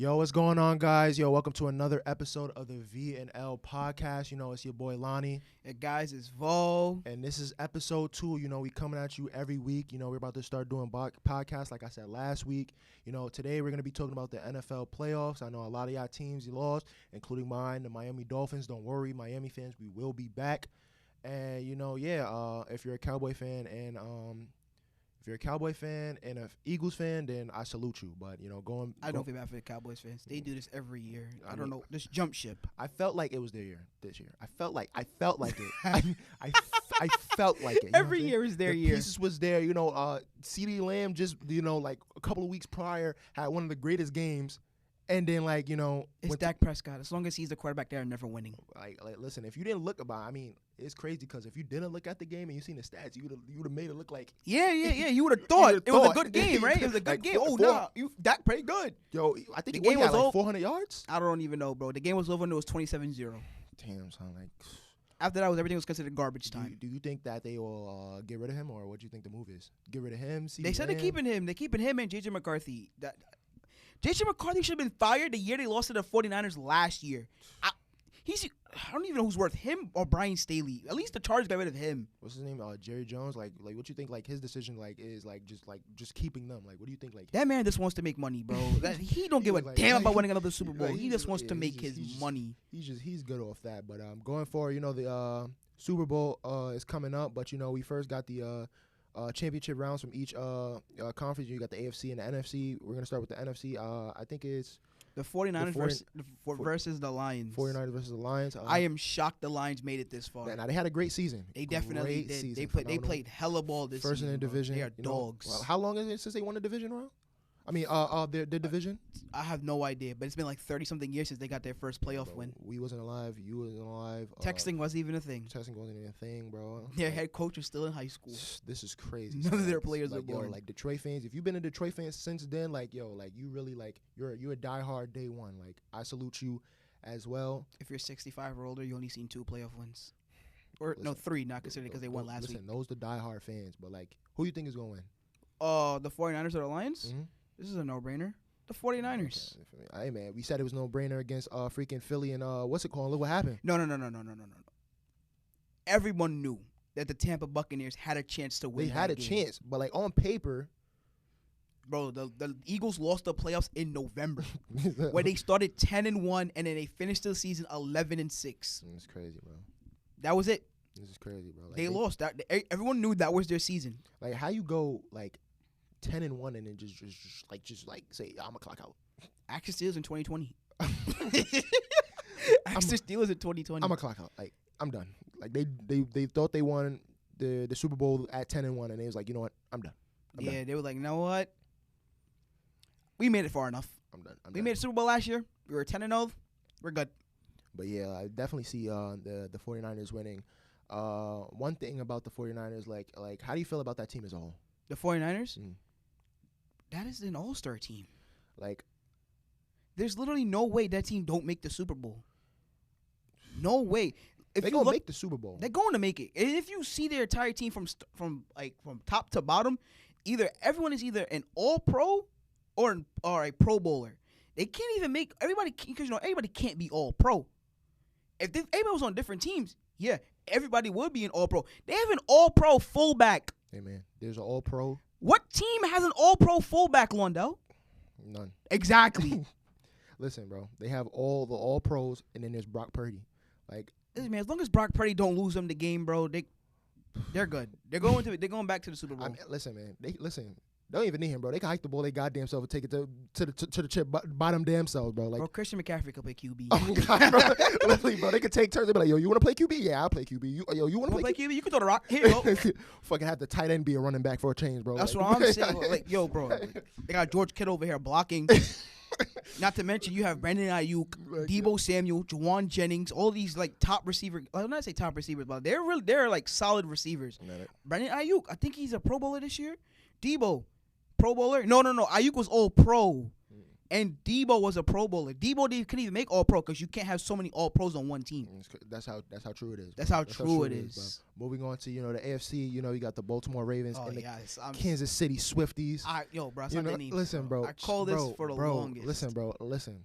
Yo, what's going on, guys? Yo, welcome to another episode of the V&L podcast. You know, it's your boy Lonnie. And guys, it's Vo. And this is episode 2. You know, we coming at you every week. You know, we're about to start doing podcasts like I said last week. You know, today we're going to be talking about the NFL playoffs. I know a lot of y'all teams you lost, including mine, the Miami Dolphins. Don't worry, Miami fans, we will be back. And, you know, if you're a Cowboy fan and a Eagles fan, then I salute you. But, you know, I don't feel bad for the Cowboys fans. They do this every year. I don't know. This jump ship. I felt like it was their year this year. I felt like it. I felt like it. Every year is their year. Pieces was there. You know, CeeDee Lamb just, you know, like a couple of weeks prior had one of the greatest games. And then, like, you know. It's Dak Prescott. As long as he's the quarterback, they're never winning. Like, listen, if you didn't look it's crazy because if you didn't look at the game and you seen the stats, you would have made it look like. Yeah. You would have thought it was a good game, right? It was a good game. Oh, no. Dak played good. Yo, I think the game was like 400 yards? I don't even know, bro. The game was over and it was 27-0. Damn, son. Like. After that, everything was considered garbage time. Do you think that they will get rid of him, or what do you think the move is? Get rid of him? They said they're keeping him. They're keeping him and J.J. McCarthy. J.J. McCarthy should have been fired the year they lost to the 49ers last year. I don't even know who's worth him or Brian Staley. At least the Chargers got rid of him. What's his name? Jerry Jones. Like what you think? Like his decision, is just keeping them. Like what do you think? Like that man just wants to make money, bro. He don't give a damn about winning another Super Bowl. He just wants to make his money. He's good off that. But going forward, you know the Super Bowl is coming up. But you know we first got the championship rounds from each conference. You got the AFC and the NFC. We're gonna start with the NFC. I think it's the 49ers versus the Lions. 49ers versus the Lions. I am shocked the Lions made it this far. Now they had a great season. They definitely did. Season. They played hella ball this first season. In the division. They are dogs. Well, how long is it since they won the division round? I mean, their division. I have no idea, but it's been like 30-something years since they got their first playoff win. We wasn't alive. You wasn't alive. Texting wasn't even a thing. Texting wasn't even a thing, bro. Their head coach was still in high school. This is crazy. None of their players are born. Like Detroit fans, if you've been a Detroit fan since then, you really you're a diehard day one. Like I salute you as well. If you're 65 or older, you only seen 2 playoff wins, or no 3, not considered because they won last week. Listen, those the diehard fans, but like, who you think is gonna win? The 49ers or the Lions? Mm-hmm. This is a no-brainer. The 49ers. Okay. Hey, man, we said it was no-brainer against freaking Philly and what's it called? Look what happened. No. Everyone knew that the Tampa Buccaneers had a chance to win. They had a chance, but like on paper, bro, the Eagles lost the playoffs in November, where they started 10-1 and then they finished the season 11-6. It's crazy, bro. That was it. This is crazy, bro. Like, they lost. That everyone knew that was their season. Like how you go like 10-1 and then just say I'm gonna clock out. Ask the Steelers in 2020. Ask the Steelers in 2020. I'm gonna clock out. Like I'm done. Like they thought they won the Super Bowl at 10-1 and they was like, you know what, I'm done. I'm done. They were like, you know what, we made it far enough. I'm done. We made a Super Bowl last year. We were 10-0. We're good. But yeah, I definitely see the 49ers winning. One thing about the 49ers, like how do you feel about that team as a whole? The 49ers? That is an all-star team. Like, there's literally no way that team don't make the Super Bowl. No way. If they're going to make the Super Bowl. They're going to make it. And if you see their entire team from top to bottom, everyone is either an all-pro or a Pro Bowler. They can't even make everybody, because everybody can't be all-pro. If everybody was on different teams, yeah, everybody would be an all-pro. They have an all-pro fullback. Hey, man, there's an all-pro. What team has an all-pro fullback, Londell? None. Exactly. Listen, bro, they have all the all-pros, and then there's Brock Purdy. Like, listen, man, as long as Brock Purdy don't lose them the game, bro, they're good. They're going back to the Super Bowl. I mean, listen, man, they don't even need him, bro. They can hike the ball they goddamn self and take it to the chip by them damn selves, bro. Like, bro, Christian McCaffrey could play QB. Oh God, bro. Literally, bro, they could take turns. They be like, yo, you want to play QB? Yeah, I'll play QB. You want to play QB? You can throw the rock. Here you go. Fucking have the tight end be a running back for a change, bro. That's what I'm saying. Like, yo, bro, they got George Kittle over here blocking. Not to mention you have Brandon Ayuk, Deebo Samuel, Juwan Jennings, all these like top receivers. I'm not say top receivers, but they're like solid receivers. Brandon Ayuk, I think he's a Pro Bowler this year. Deebo, Pro Bowler. No. Ayuk was all pro. And Debo was a Pro Bowler. Debo couldn't even make All Pro because you can't have so many All Pros on one team. That's how true it is. That's how true it is. Moving on to the AFC, you got the Baltimore Ravens and the yes, Kansas City Swifties. Bro, listen, bro. I call this for the longest. Listen.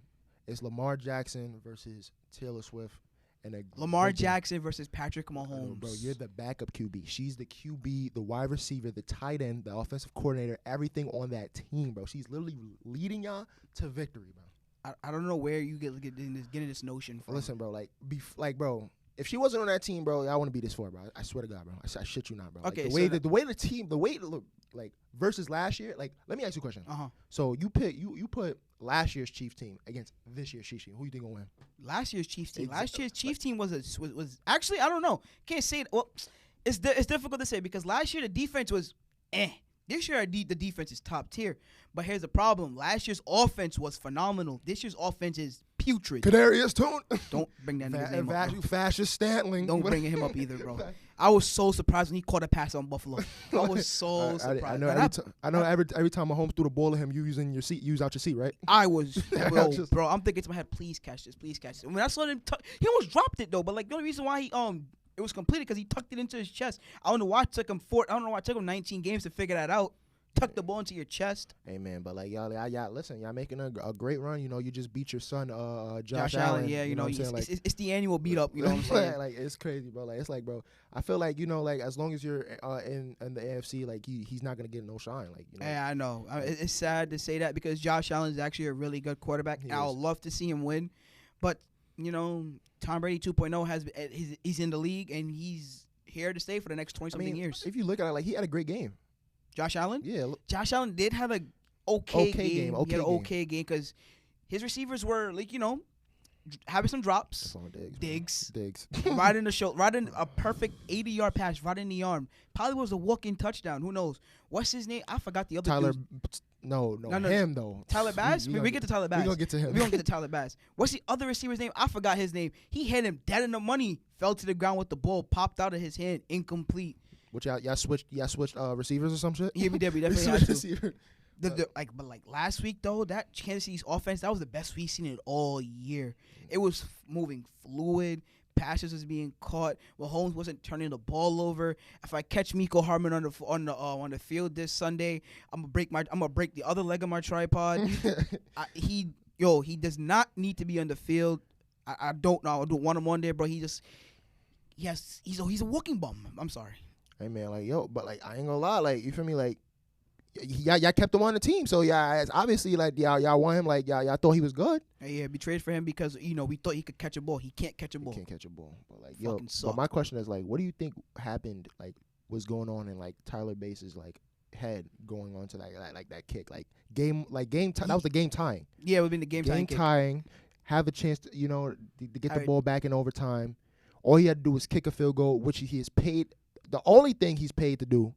It's Lamar Jackson versus Taylor Swift. Lamar Jackson versus Patrick Mahomes. Bro, you're the backup QB. She's the QB, the wide receiver, the tight end, the offensive coordinator, everything on that team, bro. She's literally leading y'all to victory, bro. I don't know where you getting this notion from. Listen, bro, bro, if she wasn't on that team, bro, I wouldn't be this far, bro. I swear to God, bro. I shit you not, bro. Okay, the way it looked, like versus last year, like let me ask you a question. So you put last year's Chiefs team against this year's Chiefs team. Who you think gonna win? Last year's Chiefs team. Last year's Chiefs team was actually, I don't know. Can't say it. Well, it's difficult to say because last year the defense was This year the defense is top tier. But here's the problem. Last year's offense was phenomenal. This year's offense is putrid. Kadarius Toney. Don't bring that nigga's name up. Fascist Stantling. Don't bring him up either, bro. I was so surprised when he caught a pass on Buffalo. I was so surprised. I know every time Mahomes threw the ball at him, you use out your seat, right? I was, bro. I'm thinking to my head, please catch this. When I saw him, he almost dropped it though. But like the only reason why it was completed because he tucked it into his chest. I don't know why it took him 19 games to figure that out. Tuck the ball into your chest. Hey man, but like y'all listen, y'all making a great run. You just beat your son, Josh Allen. Yeah, it's the annual beat up. You know what I'm saying? Like it's crazy, bro. Like it's like, bro, I feel like like as long as you're in the AFC, like he's not gonna get no shine. Like Yeah, I know. It's sad to say that because Josh Allen is actually a really good quarterback. I would love to see him win, but Tom Brady 2.0 he's in the league and he's here to stay for the next 20-something years. If you look at it, like he had a great game. Josh Allen? Yeah. Josh Allen did have an okay game. He had an okay game because his receivers were having some drops. Diggs. Riding a perfect 80-yard pass right in the arm. Probably was a walk-in touchdown. Who knows? What's his name? I forgot the other Tyler. dude. No, him though. Tyler Bass? We get to Tyler Bass. We're going to get to him. We're going to get to Tyler Bass. What's the other receiver's name? I forgot his name. He hit him dead in the money. Fell to the ground with the ball. Popped out of his hand. Incomplete. Which y'all switched receivers or some shit? Yeah, we definitely had to. But last week though, that Kansas City's offense, that was the best we've seen it all year. It was moving fluid. Passes was being caught. Mahomes wasn't turning the ball over. If I catch Miko Hardman on the field this Sunday, I'm gonna break the other leg of my tripod. He does not need to be on the field. I don't know. I don't want him on there, bro. He's a walking bum. I'm sorry. Hey man, but I ain't gonna lie, you feel me, y'all kept him on the team, so it's obviously y'all want him, y'all thought he was good. Yeah, we traded for him because we thought he could catch a ball. He can't catch a ball. But but my question is what do you think happened? Was going on in Tyler Bass's head going on to that kick, game that was the game tying. Yeah, it would have been the game tying. Have a chance to to get the ball back in overtime. All he had to do was kick a field goal, which he is paid. The only thing he's paid to do,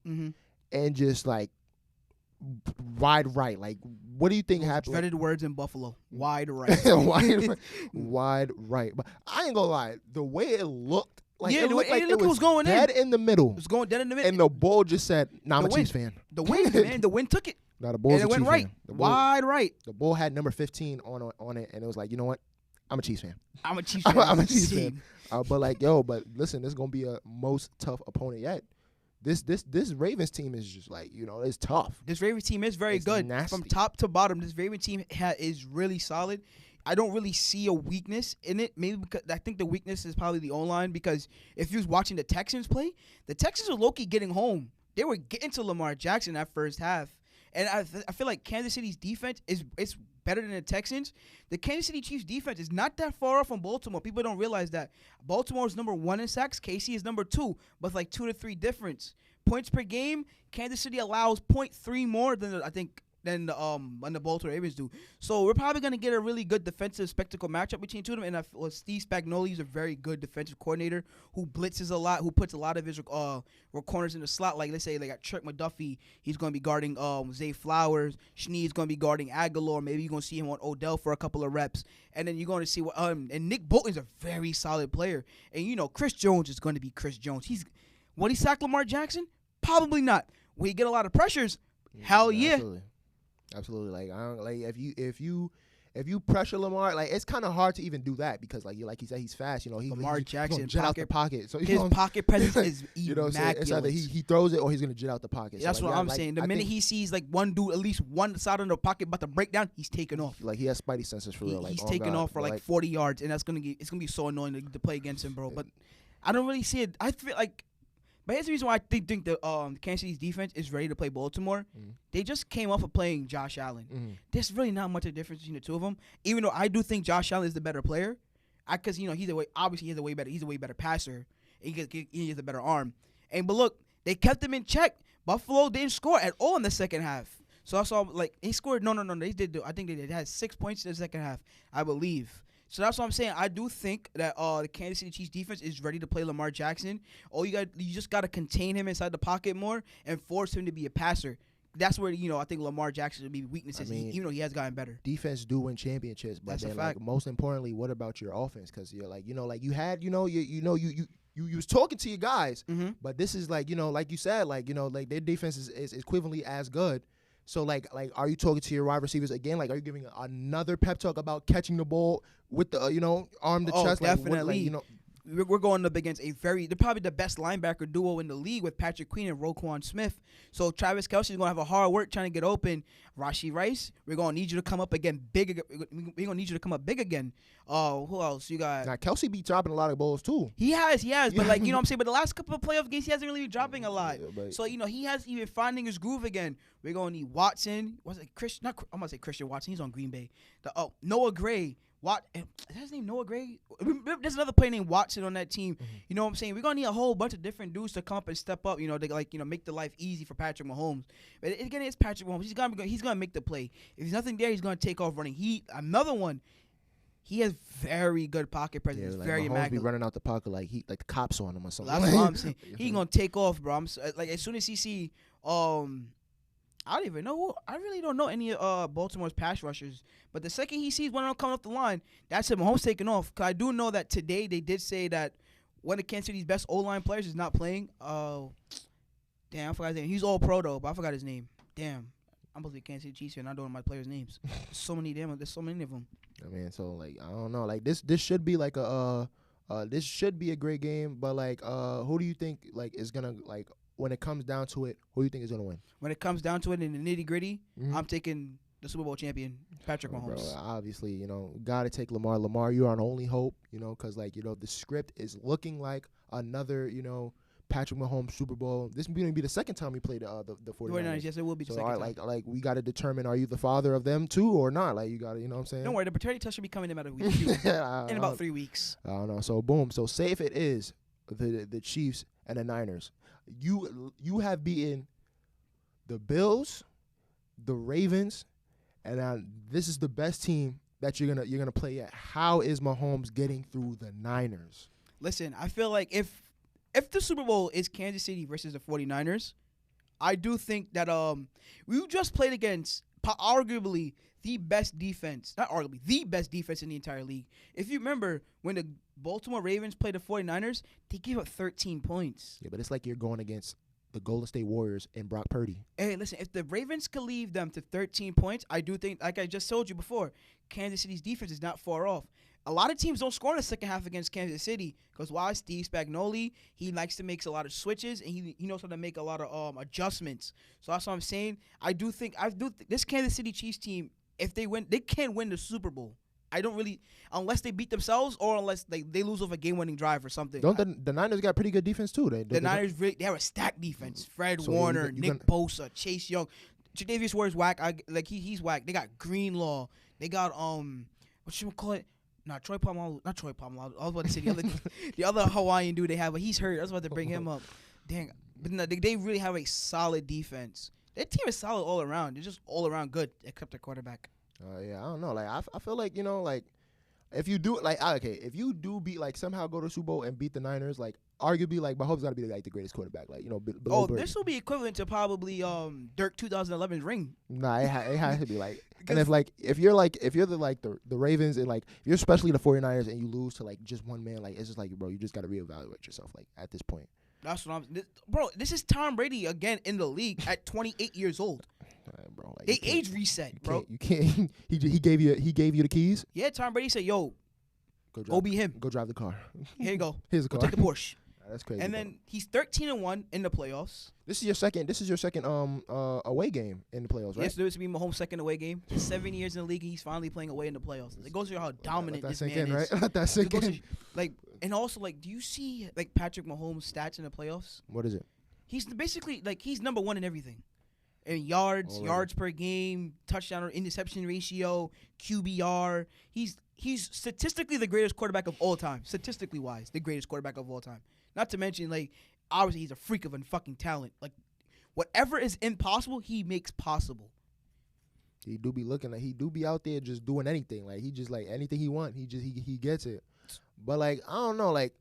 and just wide right. What do you think happened? Dreaded words in Buffalo. Wide right. wide right. But I ain't gonna lie, the way it looked, it was going dead in the middle. It was going dead in the middle. And the ball just said, "Nah, I'm a Chiefs fan." The wind, man. The wind took it. Nah, the ball's and it went right. Wide right. The ball had number 15 on it, and it was you know what? I'm a Chiefs fan. I'm a Chiefs fan. I'm a Chiefs fan. But listen, this is gonna be a most tough opponent yet. This Ravens team is just it's tough. This Ravens team is very good. Nasty. From top to bottom. This Ravens team is really solid. I don't really see a weakness in it. Maybe because I think the weakness is probably the O-line because if you was watching the Texans play, the Texans were low-key getting home. They were getting to Lamar Jackson that first half. And I feel like Kansas City's defense is better than the Texans. The Kansas City Chiefs defense is not that far off from Baltimore. People don't realize that. Baltimore is number 1 in sacks. KC is number 2, with 2 to 3 difference. Points per game, Kansas City allows 0.3 more than the Baltimore Ravens do. So we're probably going to get a really good defensive spectacle matchup between two of them. And Steve Spagnuolo is a very good defensive coordinator who blitzes a lot, who puts a lot of his corners in the slot. Let's say got Trent McDuffie. He's going to be guarding Zay Flowers. Snead's going to be guarding Aguilar. Maybe you're going to see him on Odell for a couple of reps. And then you're going to see and Nick Bolton's a very solid player. And Chris Jones is going to be Chris Jones. Will he sack Lamar Jackson? Probably not. Will he get a lot of pressures? Hell yeah. Absolutely. Like I don't like if you pressure Lamar, like it's kind of hard to even do that because like he said he's fast. You know, Lamar he's Jackson gonna jet out the pocket. So his pocket presence is you know, immaculate. it's either he throws it or he's gonna jet out the pocket. That's so, like, what I'm saying. The minute he sees like one dude, at least one side of the pocket about to break down, he's taking off. Like he has spidey senses for real. Like he's taking off for like 40 yards, and it's gonna be so annoying to play against him, bro. But I don't really see it. I feel like. But here's the reason why I think the Kansas City's defense is ready to play Baltimore. Mm-hmm. They just came off of playing Josh Allen. Mm-hmm. There's really not much of a difference between the two of them. Even though I do think Josh Allen is the better player, because you know he's a way better passer. He has a better arm. But look, they kept him in check. Buffalo didn't score at all in the second half. So I saw like he scored. No. They did. I think they had 6 points in the second half, I believe. So that's what I'm saying. I do think that the Kansas City Chiefs defense is ready to play Lamar Jackson. You just got to contain him inside the pocket more and force him to be a passer. That's where I think Lamar Jackson will be weaknesses. Even though he has gotten better. Defense do win championships, but that's then a fact. Like most importantly, what about your offense? Because you're like you had you was talking to your guys, mm-hmm. but this is like like you said like their defense is equivalently as good. So, like, are you talking to your wide receivers again? Like, are you giving another pep talk about catching the ball with the, arm to chest? Definitely. We're going up against they're probably the best linebacker duo in the league with Patrick Queen and Roquan Smith. So, Travis Kelce is going to have a hard work trying to get open. Rashee Rice, we're going to need you to come up again big. We're going to need you to come up big again. Who else? You got... Now, Kelce be dropping a lot of balls, too. He has. But, like, you know what I'm saying? But the last couple of playoff games, he hasn't really been dropping a lot. Yeah, so, he has even finding his groove again. We're going to need Watson. I'm going to say Christian Watson. He's on Green Bay. Noah Gray. Is his name Noah Gray? There's another player named Watson on that team. Mm-hmm. You know what I'm saying? We're gonna need a whole bunch of different dudes to come up and step up. To make the life easy for Patrick Mahomes. But again, it's Patrick Mahomes. He's gonna make the play. If there's nothing there, he's gonna take off running. Another one. He has very good pocket presence. Yeah, like very Mahomes immaculate. be running out the pocket like the cops on him or something. That's what I'm saying. He gonna take off, bro. Like as soon as he see I don't even know. I really don't know any Baltimore's pass rushers. But the second he sees one of them coming up the line, that's it. Mahomes taking off. Because I do know that today they did say that one of Kansas City's best O-line players is not playing. Damn, I forgot his name. He's all pro, though, but I forgot his name. Damn. I'm supposed to be Kansas City Chiefs here, and I don't know my players' names. There's so many of them. I mean, so, like, I don't know. Like, this should be, like, this should be a great game. But, like, who do you think, like, is going to, like, when it comes down to it, who do you think is going to win? When it comes down to it in the nitty-gritty, mm-hmm. I'm taking the Super Bowl champion, Patrick Mahomes. Bro, obviously, got to take Lamar. Lamar, you are our only hope, because, like, the script is looking like another, Patrick Mahomes Super Bowl. This is going to be the second time we played the 49ers. Yes, it will be the second time. Like we got to determine, are you the father of them too or not? Like, you got to, you know what I'm saying? Don't worry, the paternity test should be coming in about a week. In about 3 weeks. I don't know. So, boom. So, say if it is the Chiefs and the Niners, you have beaten the Bills, the Ravens, and this is the best team that you're gonna play at. How is Mahomes getting through the Niners? Listen, I feel like if the Super Bowl is Kansas City versus the 49ers, I do think that we just played against arguably the best defense, not arguably, the best defense in the entire league. If you remember, when the Baltimore Ravens played the 49ers, they gave up 13 points. Yeah, but it's like you're going against the Golden State Warriors and Brock Purdy. Hey, listen, if the Ravens could leave them to 13 points, I do think, like I just told you before, Kansas City's defense is not far off. A lot of teams don't score in the second half against Kansas City because while Steve Spagnuolo, he likes to make a lot of switches and he knows how to make a lot of adjustments. So that's what I'm saying. I do think this Kansas City Chiefs team, if they win, they can win the Super Bowl. I don't really, unless they beat themselves or unless they lose off a game-winning drive or something. Don't the Niners got pretty good defense too? The Niners, they have a stacked defense. Fred Warner, Nick Bosa, Chase Young. Tre'Davious Ward's whack. He's whack. They got Greenlaw. They got what should we call it? Not Troy Polamalu. Not Troy Polamalu. I was about to say the other Hawaiian dude they have, but he's hurt. I was about to bring him up. Dang, but no, they really have a solid defense. Their team is solid all around. They're just all around good, except their quarterback. Yeah, I don't know. Like I feel like like if you do if you do beat somehow go to Super Bowl and beat the Niners, arguably Mahomes got to be the greatest quarterback. Below Bird. This will be equivalent to probably Dirk 2011's ring. Nah, it has to be and if you're the Ravens and if you're especially the 49ers and you lose to just one man, it's just bro, you just got to reevaluate yourself at this point. That's what bro. This is Tom Brady again in the league at 28 years old. Right, bro. Like, They age reset, bro. You can't. He gave you the keys. Yeah, Tom Brady said, "Yo, go be him. Go drive the car. Here you go. Here's the Go car. take the Porsche." That's crazy. And then he's 13-1 in the playoffs. This is your second away game in the playoffs, right? Yes, this will be Mahomes' second away game. 7 years in the league, he's finally playing away in the playoffs. It goes to show how dominant Let this that man sink in, is. right? Let that sink in. Like, and also, like, do you see like Patrick Mahomes' stats in the playoffs? What is it? He's basically like he's number one in everything. In yards, yards per game, touchdown or interception ratio, QBR. He's statistically the greatest quarterback of all time. Statistically wise, the greatest quarterback of all time. Not to mention, like, obviously he's a freak of a fucking talent. Like, whatever is impossible, he makes possible. He do be looking like he do be out there just doing anything. Like he just like anything he want, he gets it. But like I don't know, like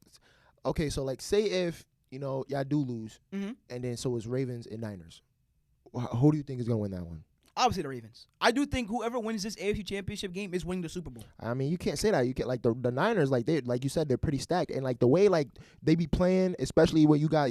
okay, so like say if y'all do lose, and then so it's Ravens and Niners. Who do you think is gonna win that one? Obviously the Ravens. I do think whoever wins this AFC Championship game is winning the Super Bowl. I mean, you can't say that. You can't like the Niners, like they like you said, they're pretty stacked, and like the way like they be playing, especially when you got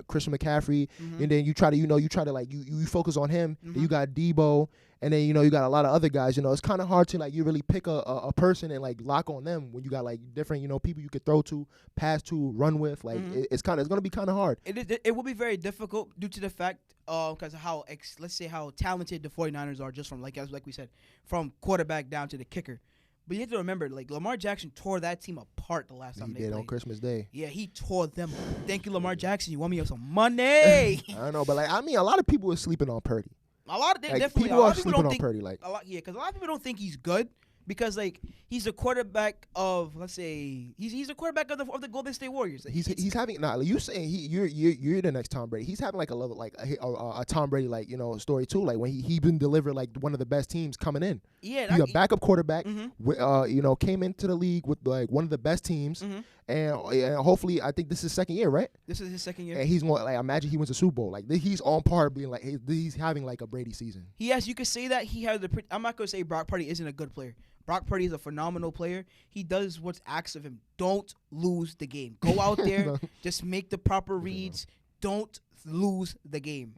Christian McCaffrey, and then you try to like you focus on him. Then you got Debo, and then you got a lot of other guys. It's kind of hard to like you really pick a person and like lock on them when you got like different people you could throw to, pass to, run with. Like it's gonna be kind of hard. It will be very difficult due to the fact because of how let's say how talented the 49ers are just from like we said, from quarterback down to the kicker. But you have to remember, like, Lamar Jackson tore that team apart the last time they played. He did on Christmas Day. Yeah, he tore them. Thank you, Lamar Jackson. You won me some money. I know, but like I mean, a lot of people are sleeping on Purdy. A lot of like, definitely people are sleeping don't on think, Purdy. Like because a lot of people don't think he's good. Because like he's a quarterback of let's say he's a quarterback of the Golden State Warriors. He's having you saying you're the next Tom Brady. He's having like a level like a Tom Brady like story too. Like when he been delivered like one of the best teams coming in. Yeah, he's a backup quarterback. Came into the league with like one of the best teams, and hopefully I think this is his second year, right? This is his second year, and he's going like imagine he wins a Super Bowl. Like he's on par being like he's having like a Brady season. Yes, you could say that he has the. I'm not gonna say Brock Purdy isn't a good player. Brock Purdy is a phenomenal player. He does what's asked of him. Don't lose the game. Go out there, just make the proper reads. Don't lose the game.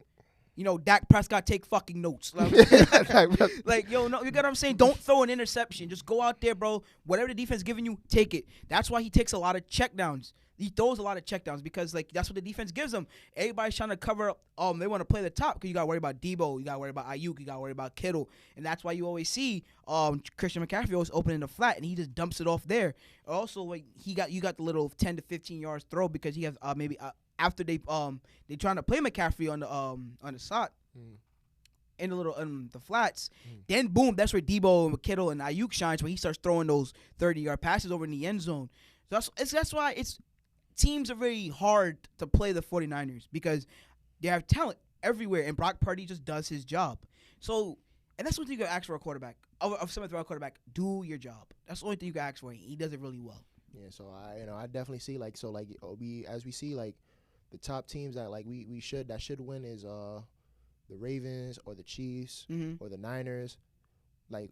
Dak Prescott take fucking notes. Like, yo, no, you get what I'm saying? Don't throw an interception. Just go out there, bro. Whatever the defense giving you, take it. That's why he takes a lot of checkdowns. He throws a lot of checkdowns because, like, that's what the defense gives him. Everybody's trying to cover up. They want to play the top because you got to worry about Debo. You got to worry about Ayuk. You got to worry about Kittle. And that's why you always see Christian McCaffrey always opening the flat, and he just dumps it off there. Also, like, you got the little 10 to 15 yards throw because he has maybe after they trying to play McCaffrey on the slot. In the little the flats, then boom, that's where Debo and Kittle and Ayuk shines when he starts throwing those 30-yard passes over in the end zone. So that's why teams are very hard to play the 49ers because they have talent everywhere, and Brock Purdy just does his job. So, and that's what you can ask for a quarterback. Of some quarterback, do your job. That's the only thing you can ask for. He does it really well. Yeah, so I definitely see like we see like the top teams that like we should win is the Ravens or the Chiefs or the Niners. Like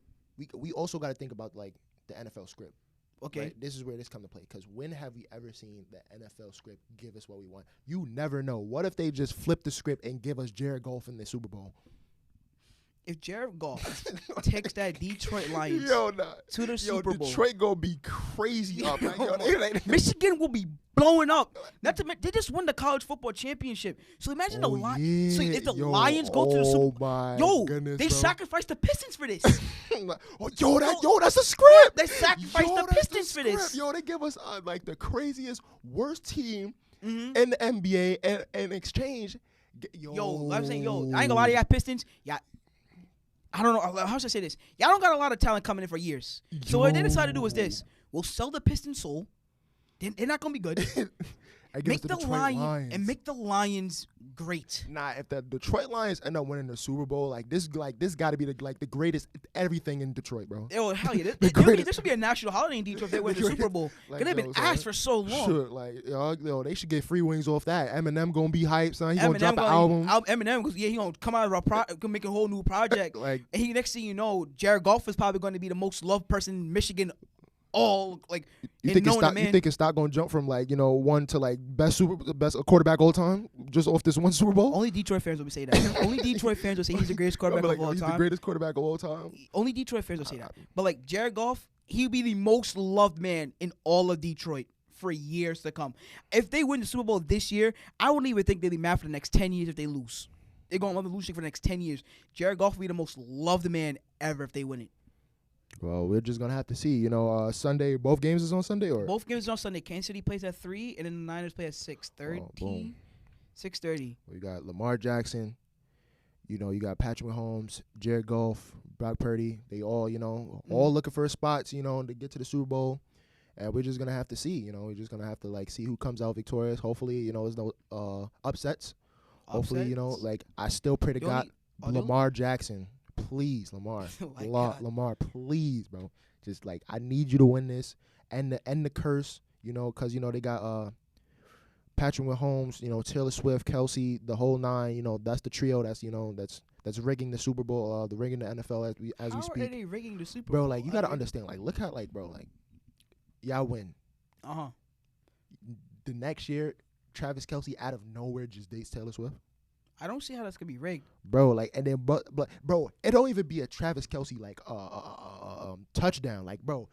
we also got to think about like the NFL script. Okay. Right? This is where this come to play. Because when have we ever seen the NFL script give us what we want? You never know. What if they just flip the script and give us Jared Goff in the Super Bowl? If Jared Goff takes that Detroit Lions to the Super Bowl, Detroit gonna be crazy up. Like, Michigan will be blowing up. Not to they just won the college football championship. So imagine the Lions. So if the Lions go to the Super Bowl, they sacrificed the Pistons for this. That's a script. They sacrificed the Pistons for this. They give us like the craziest, worst team in the NBA, and in exchange, I'm saying, I ain't gonna lie to y'all Pistons. Yeah. I don't know. How should I say this? Y'all don't got a lot of talent coming in for years. So what they decided to do was this. We'll sell the Pistons soul. They're not going to be good. Make the Lions great. Nah, if the Detroit Lions end up winning the Super Bowl, this got to be the greatest everything in Detroit, bro. Oh, hell yeah. This would be a national holiday in Detroit if they win the Super Bowl. Because they've been asked for so long. Sure, they should get free wings off that. Eminem going to be hyped, son. He going to drop an album. Eminem, he going to come out of make a whole new project. And next thing you know, Jared Goff is probably going to be the most loved person in Michigan all like. You and think knowing the man, you think his stock gonna jump from like one to like best quarterback all time just off this one Super Bowl? only Detroit fans will say that. Only Detroit fans will say he's the greatest quarterback Like, of all he's time. the greatest quarterback of all time. Only Detroit fans will say that. But like Jared Goff, he'll be the most loved man in all of Detroit for years to come. If they win the Super Bowl this year, I wouldn't even think they'd be mad for the next 10 years if they lose. They're going to love losing for the next 10 years. Jared Goff will be the most loved man ever if they win it. Well, we're just gonna have to see. Sunday. Both games is on Sunday, or Both games are on Sunday. Kansas City plays at 3, and then the Niners play at 6:30. boom. 6:30. We got Lamar Jackson. You got Patrick Mahomes, Jared Goff, Brock Purdy. They all, all looking for spots, to get to the Super Bowl. And we're just gonna have to see. We're just gonna have to like see who comes out victorious. Hopefully, there's no upsets. Hopefully, I still pray to God, Lamar Jackson. Please, Lamar. Lamar, please, bro. Just like I need you to win this and the curse, because they got Patrick Mahomes, Taylor Swift, Kelsey, the whole nine. That's the trio. That's rigging the Super Bowl. The rigging the NFL as we speak. How are they rigging the Super Bowl? Bro, like you gotta understand. Like look how y'all win. The next year, Travis Kelsey out of nowhere just dates Taylor Swift. I don't see how that's gonna be rigged, bro. And then, but bro, it don't even be a Travis Kelsey touchdown. Like, bro,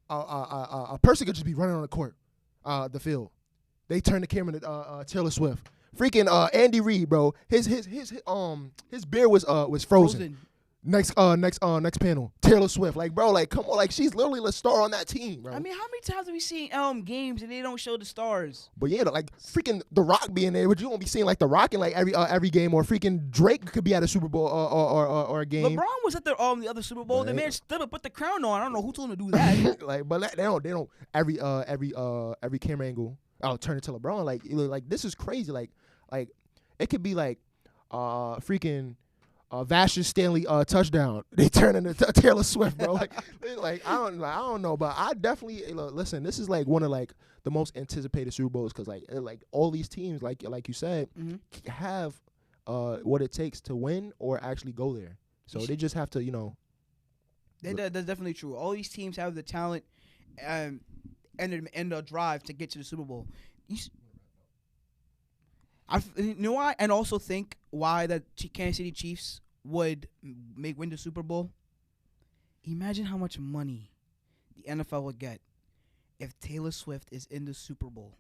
a person could just be running on the court, the field. They turn the camera to Taylor Swift. Freaking Andy Reid, bro. His beard was frozen. Next panel, Taylor Swift. Like, bro, like, come on, like, she's literally the star on that team, bro. I mean, how many times have we seen games and they don't show the stars? But yeah, like, freaking The Rock being there, but you won't be seeing like The Rock in like every game, or freaking Drake could be at a Super Bowl or a game. LeBron was at the other Super Bowl. The man stood up, put the crown on. I don't know who told him to do that. Like, but they don't every camera angle. I'll turn it to LeBron. Like this is crazy. Like it could be like freaking. Vashon Stanley touchdown. They turn into Taylor Swift, bro. Like I don't know, but I definitely listen. This is like one of like the most anticipated Super Bowls because like all these teams, like you said, have what it takes to win or actually go there. So they just have to, That's definitely true. All these teams have the talent and the drive to get to the Super Bowl. You know why? And also think why the Kansas City Chiefs would win the Super Bowl. Imagine how much money the NFL would get if Taylor Swift is in the Super Bowl.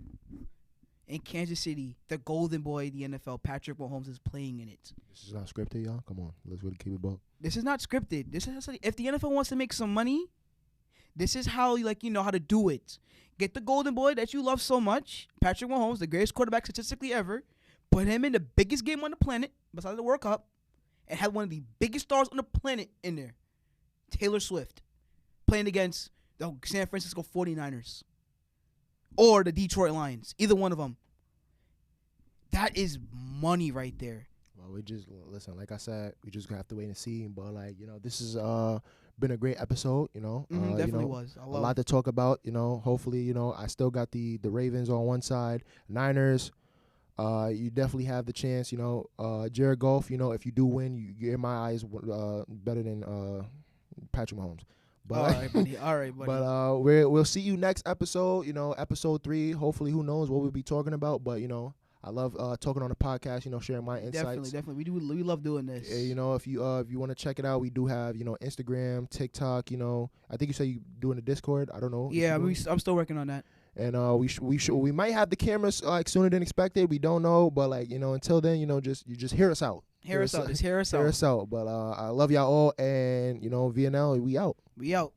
In Kansas City, the golden boy of the NFL, Patrick Mahomes, is playing in it. This is not scripted, y'all. Come on, let's really keep it bold. This is not scripted. This is if the NFL wants to make some money, this is how how to do it. Get the golden boy that you love so much, Patrick Mahomes, the greatest quarterback statistically ever. Put him in the biggest game on the planet, besides the World Cup, and have one of the biggest stars on the planet in there, Taylor Swift, playing against the San Francisco 49ers or the Detroit Lions, either one of them. That is money right there. Well, we just listen. Like I said, we just have to wait and see. But this has been a great episode. Definitely was. A lot to talk about. Hopefully, I still got the Ravens on one side, Niners. You definitely have the chance, Jared Goff, if you do win, you're in my eyes better than Patrick Mahomes. But, all right, buddy. But we'll see you next episode, episode 3. Hopefully, who knows what we'll be talking about. But, I love talking on the podcast, sharing my insights. Definitely. We love doing this. If you want to check it out, we do have, Instagram, TikTok, I think you said you doing the Discord. I don't know. Yeah, I'm still working on that. And we might have the cameras sooner than expected. We don't know, but until then, just hear us out. Hear us out. But I love y'all all, and VNL, we out. We out.